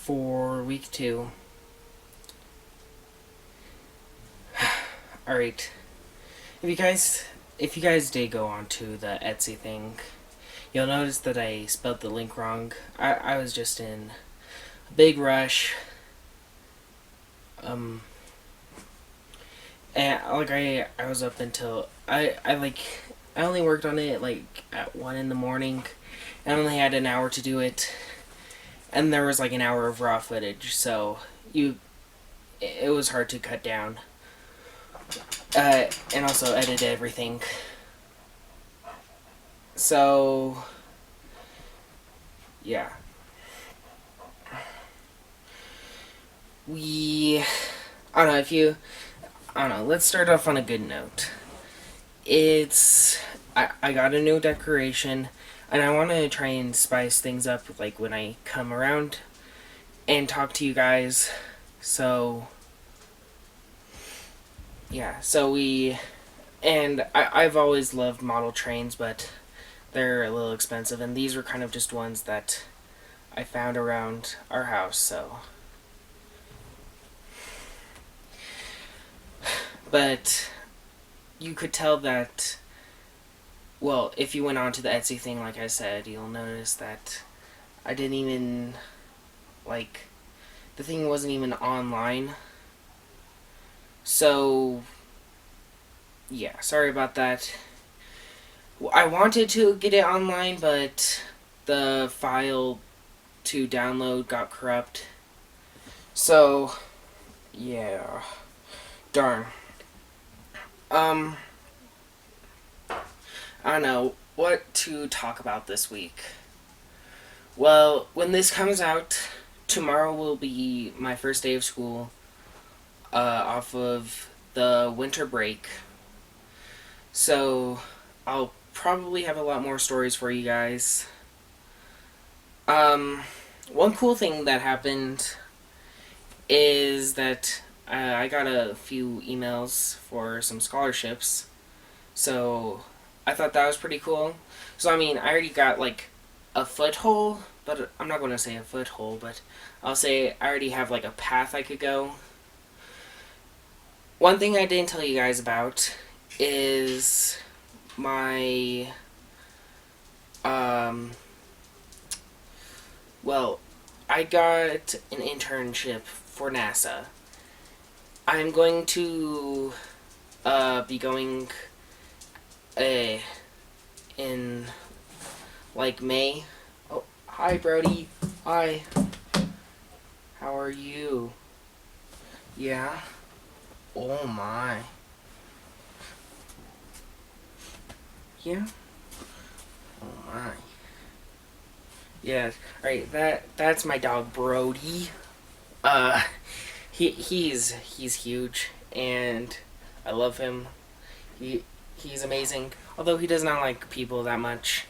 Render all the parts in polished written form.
for week 2. Alright. If you guys did go on to the Etsy thing, you'll notice that I spelled the link wrong. I was just in a big rush. And I was up until I only worked on it at 1 in the morning. I only had an hour to do it. And there was an hour of raw footage, so it was hard to cut down. And also edit everything. So, yeah. I don't know, let's start off on a good note. I got a new decoration, and I want to try and spice things up, when I come around and talk to you guys. So, yeah, I've always loved model trains, but they're a little expensive, and these were kind of just ones that I found around our house, so. But you could tell that, well, if you went on to the Etsy thing, like I said, you'll notice that I didn't even, the thing wasn't even online. So, yeah, sorry about that. I wanted to get it online, but the file to download got corrupt. So, yeah. Darn. I don't know what to talk about this week. Well, when this comes out, tomorrow will be my first day of school, off of the winter break. So, I'll probably have a lot more stories for you guys. One cool thing that happened is that I got a few emails for some scholarships, so I thought that was pretty cool. So, I already got, a foothold, but I'm not going to say a foothold, but I'll say I already have, a path I could go. One thing I didn't tell you guys about is my, well, I got an internship for NASA. I'm going to be going in May. Oh, hi Brody. Hi. How are you? Yeah. Oh my. Yeah. Oh my. Yeah. Alright, that's my dog Brody. He's huge, and I love him. He's amazing, although he does not like people that much.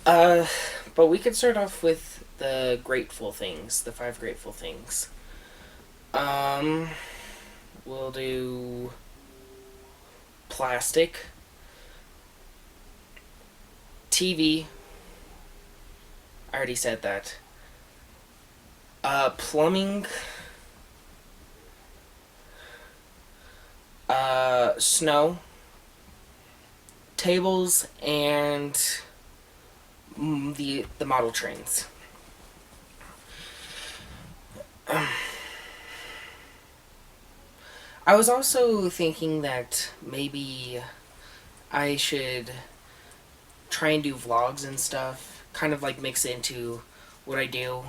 But we could start off with the grateful things, the 5 grateful things. We'll do plastic, TV. I already said that. Plumbing. Snow, tables, and the model trains. I was also thinking that maybe I should try and do vlogs and stuff, kind of mix it into what I do.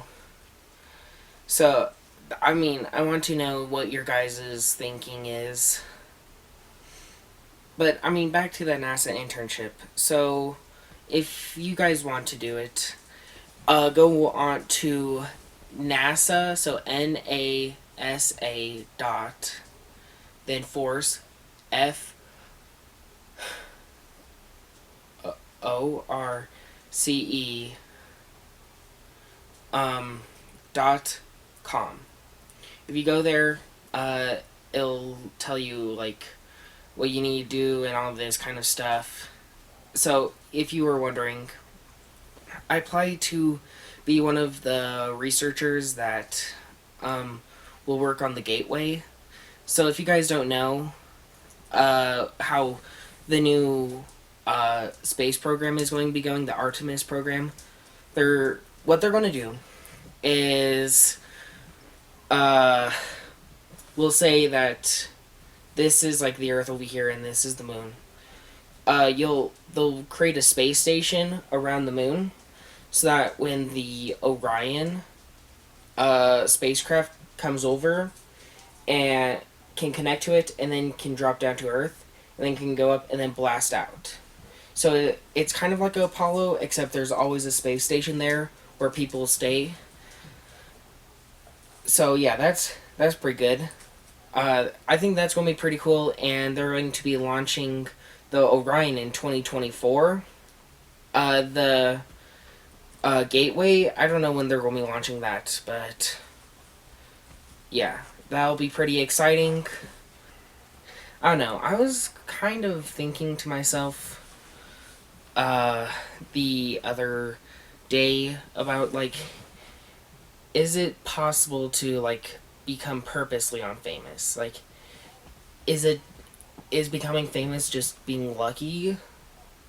So, I want to know what your guys' thinking is. But, back to the NASA internship. So, if you guys want to do it, go on to NASA, so NASA dot, then force, FORCE, .com. If you go there, it'll tell you, what you need to do and all this kind of stuff. So, if you were wondering, I applied to be one of the researchers that will work on the gateway. So if you guys don't know how the new space program is going to be going, the Artemis program, what they're going to do is we'll say that this is like the Earth over here and this is the moon. They'll create a space station around the moon so that when the Orion spacecraft comes over and can connect to it and then can drop down to Earth and then can go up and then blast out. So it's kind of like Apollo, except there's always a space station there where people stay. So yeah, that's pretty good. I think that's going to be pretty cool, and they're going to be launching the Orion in 2024. The Gateway, I don't know when they're going to be launching that, but yeah, that'll be pretty exciting. I don't know, I was kind of thinking to myself the other day about, like, is it possible to, like, become purposely unfamous? Like, is becoming famous just being lucky,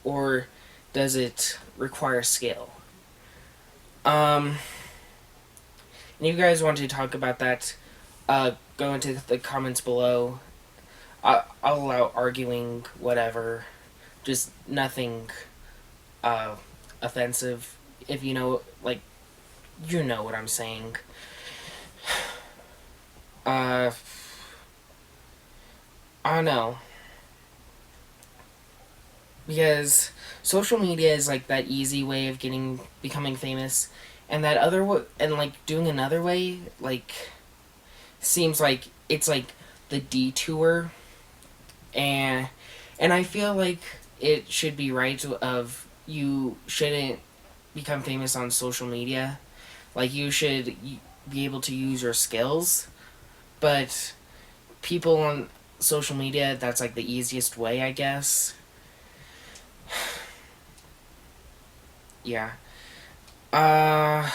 or does it require skill? And if you guys want to talk about that, go into the comments below. I'll allow arguing, whatever, just nothing offensive. If you know, like, you know what I'm saying. I don't know. Because social media is like that easy way of becoming famous, and that and like doing another way, like, seems like it's like the detour, and I feel like it should be right of you shouldn't become famous on social media. Like, you should be able to use your skills, but people on social media, that's like the easiest way, I guess. Yeah. I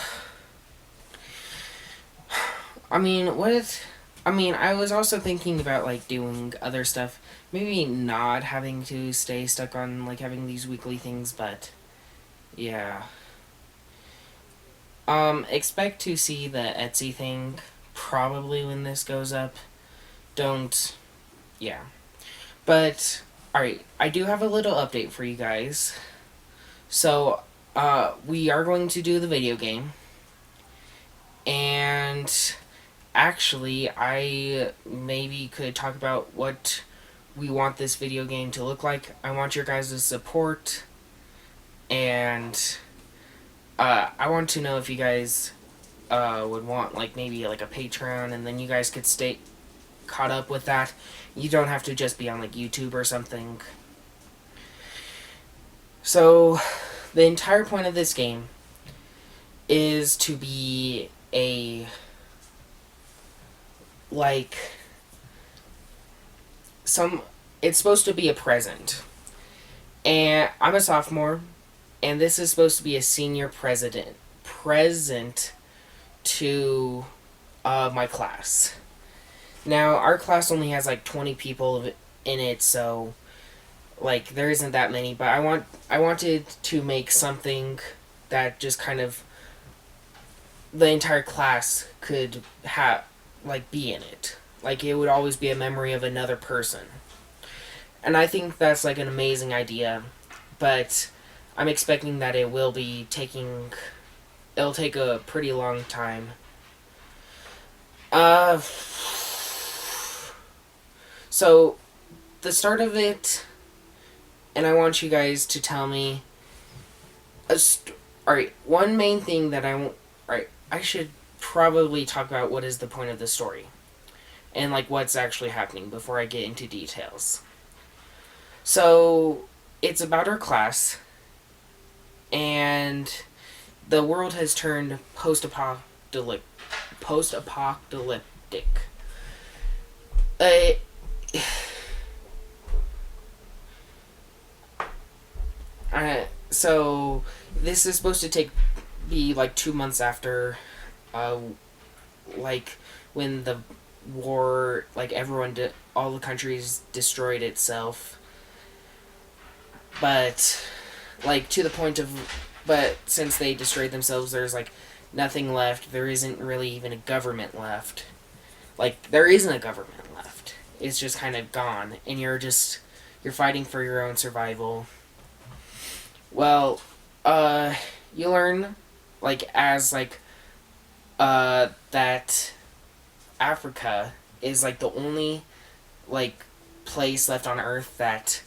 mean, I was also thinking about, like, doing other stuff. Maybe not having to stay stuck on, like, having these weekly things, but yeah. Expect to see the Etsy thing probably when this goes up. Yeah. But, alright, I do have a little update for you guys. So, we are going to do the video game. And actually, I maybe could talk about what we want this video game to look like. I want your guys' support, and I want to know if you guys would want, like, maybe like a Patreon, and then you guys could stay caught up with that. You don't have to just be on, like, YouTube or something. So, the entire point of this game is to be a, like, it's supposed to be a present. And I'm a sophomore, and this is supposed to be a senior present to my class. Now, our class only has like 20 people in it, so, like, there isn't that many, but I wanted to make something that just kind of the entire class could have, like, be in it. Like, it would always be a memory of another person. And I think that's, like, an amazing idea, but I'm expecting that it'll take a pretty long time. So, the start of it, and I want you guys to tell me, alright, one main thing that alright, I should probably talk about what is the point of the story, and, like, what's actually happening before I get into details. So, it's about our class, and the world has turned post-apocalyptic. So, this is supposed to take be like 2 months after, uh, like when the war, like all the countries destroyed itself, but like to the point of, but since they destroyed themselves, there's like nothing left. There isn't really even a government left. Like there isn't a government left. It's just kind of gone, and you're fighting for your own survival. Well, you learn like as like that Africa is like the only like place left on Earth that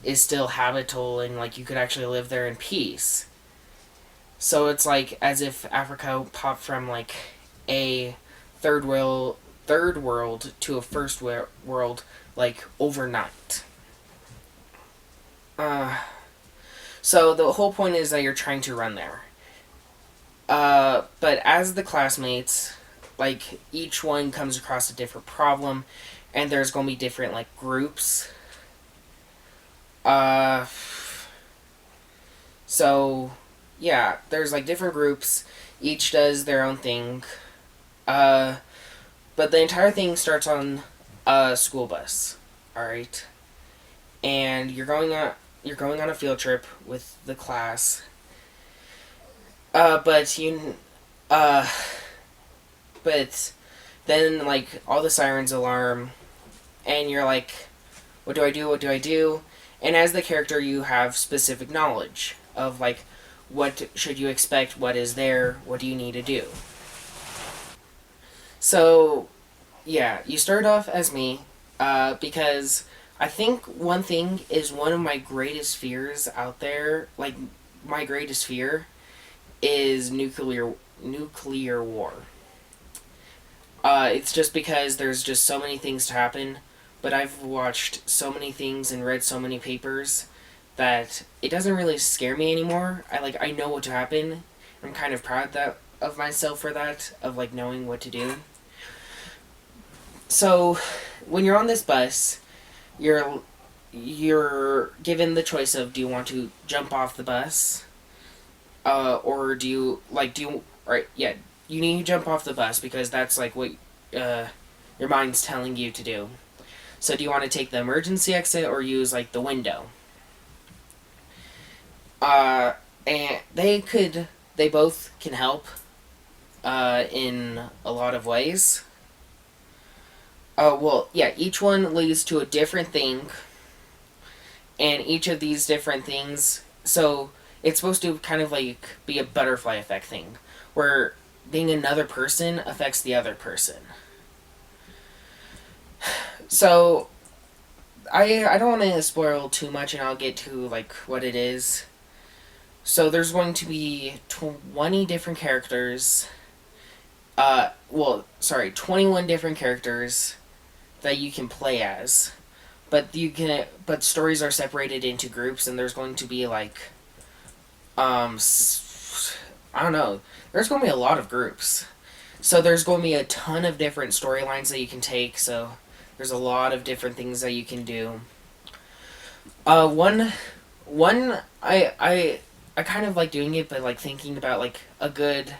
is still habitable and like you could actually live there in peace. So it's like as if Africa popped from like a third world to a first world like overnight. Uh, so the whole point is that you're trying to run there. But as the classmates, like each one comes across a different problem, and there's gonna be different like groups. Uh, so yeah, there's like different groups. Each does their own thing. Uh, but the entire thing starts on a school bus. All right, and you're going on a field trip with the class. But uh, but then like all the sirens alarm, and you're like, what do I do? What do I do? And as the character, you have specific knowledge of like what should you expect, what is there, what do you need to do. So yeah, you start off as me, because I think one thing is one of my greatest fears out there. Like my greatest fear is nuclear war. It's just because there's just so many things to happen, but I've watched so many things and read so many papers that it doesn't really scare me anymore. I know what to happen. I'm kind of proud of myself for that, of like knowing what to do. So when you're on this bus, you're given the choice of, do you want to jump off the bus, or right, yeah, you need to jump off the bus because that's like what your mind's telling you to do. So do you want to take the emergency exit or use like the window? And they both can help in a lot of ways. Well, yeah, each one leads to a different thing, and each of these different things, so it's supposed to kind of like be a butterfly effect thing, where being another person affects the other person. So I don't want to spoil too much, and I'll get to like what it is. So there's going to be 20 different characters. 21 different characters that you can play as, but stories are separated into groups, and there's going to be like, I don't know. There's going to be a lot of groups, so there's going to be a ton of different storylines that you can take. So there's a lot of different things that you can do. One I kind of like doing it, but like thinking about like a good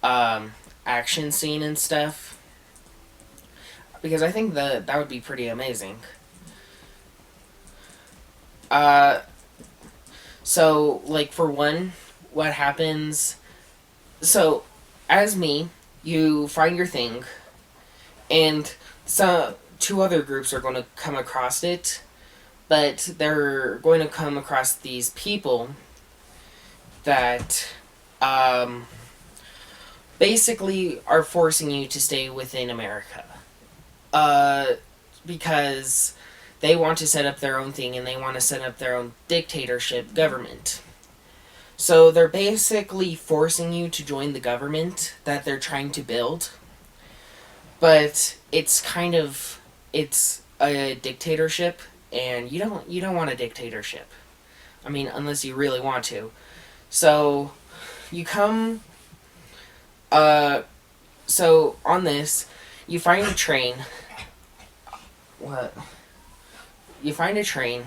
action scene and stuff, because I think that would be pretty amazing. Uh, so like for one, what happens? So, as me, you find your thing, and some two other groups are going to come across it, but they're going to come across these people that um, basically are forcing you to stay within America. Uh, because they want to set up their own thing and they want to set up their own dictatorship government. So they're basically forcing you to join the government that they're trying to build. But it's a dictatorship, and you don't want a dictatorship. I mean, unless you really want to. So you come so on this, you find a train. What? You find a train.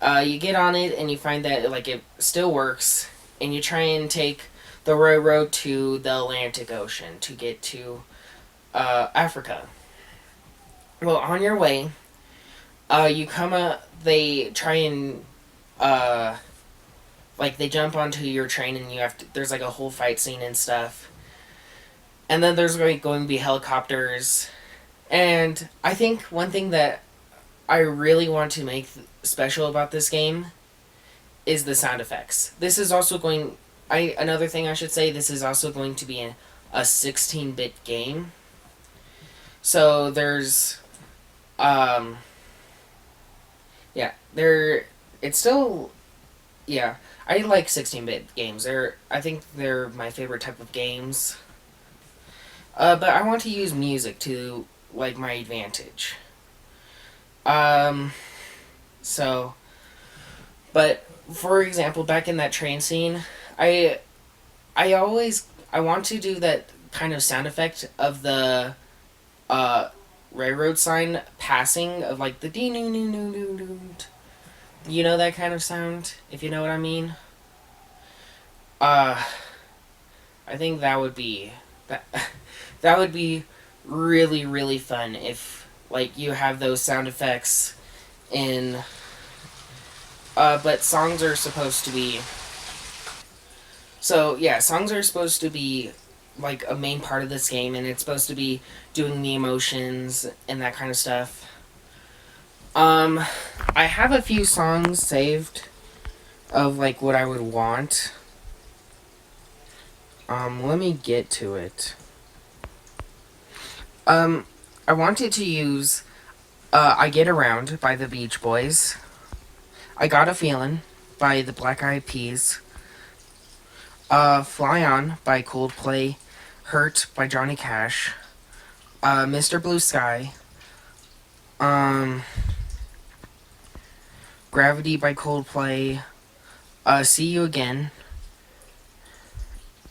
You get on it and you find that like it still works, and you try and take the railroad to the Atlantic Ocean to get to Africa. Well, on your way, you come up. They try and like they jump onto your train, and you have to. There's like a whole fight scene and stuff. And then there's going to be helicopters. And I think one thing that I really want to make special about this game is the sound effects. This is also going. Another thing I should say. This is also going to be a 16-bit game. So there's, yeah, there. It's still, yeah. I like 16-bit games. I think they're my favorite type of games. But I want to use music to like my advantage. Um, so, but for example, back in that train scene, I I want to do that kind of sound effect of the uh railroad sign passing of like the dee noo noo noo noo noo. You know that kind of sound, if you know what I mean. Uh, I think that would be that that would be really fun if like you have those sound effects in. But songs are supposed to be. So yeah, songs are supposed to be like a main part of this game, and it's supposed to be doing the emotions and that kind of stuff. Um, I have a few songs saved of like what I would want. Let me get to it. Um, I wanted to use I Get Around by the Beach Boys. I Got a Feeling by the Black Eyed Peas. Fly On by Coldplay. Hurt by Johnny Cash. Mr. Blue Sky. Um, Gravity by Coldplay. See You Again.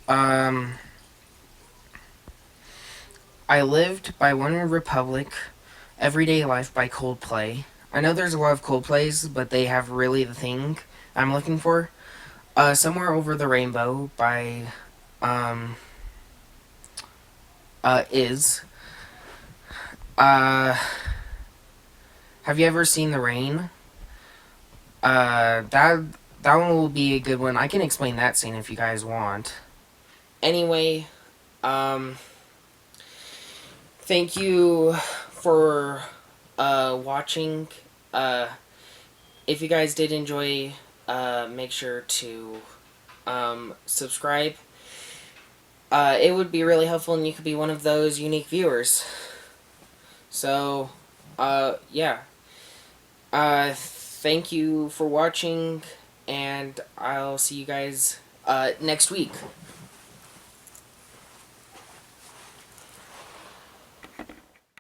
Um, I Lived by One Republic. Everyday Life by Coldplay. I know there's a lot of Coldplays, but they have really the thing I'm looking for. Somewhere Over the Rainbow by Is. Uh, have you ever seen The Rain? That one will be a good one. I can explain that scene if you guys want. Anyway, um, thank you for watching. If you guys did enjoy, make sure to subscribe. It would be really helpful, and you could be one of those unique viewers. So, yeah. Thank you for watching, and I'll see you guys next week.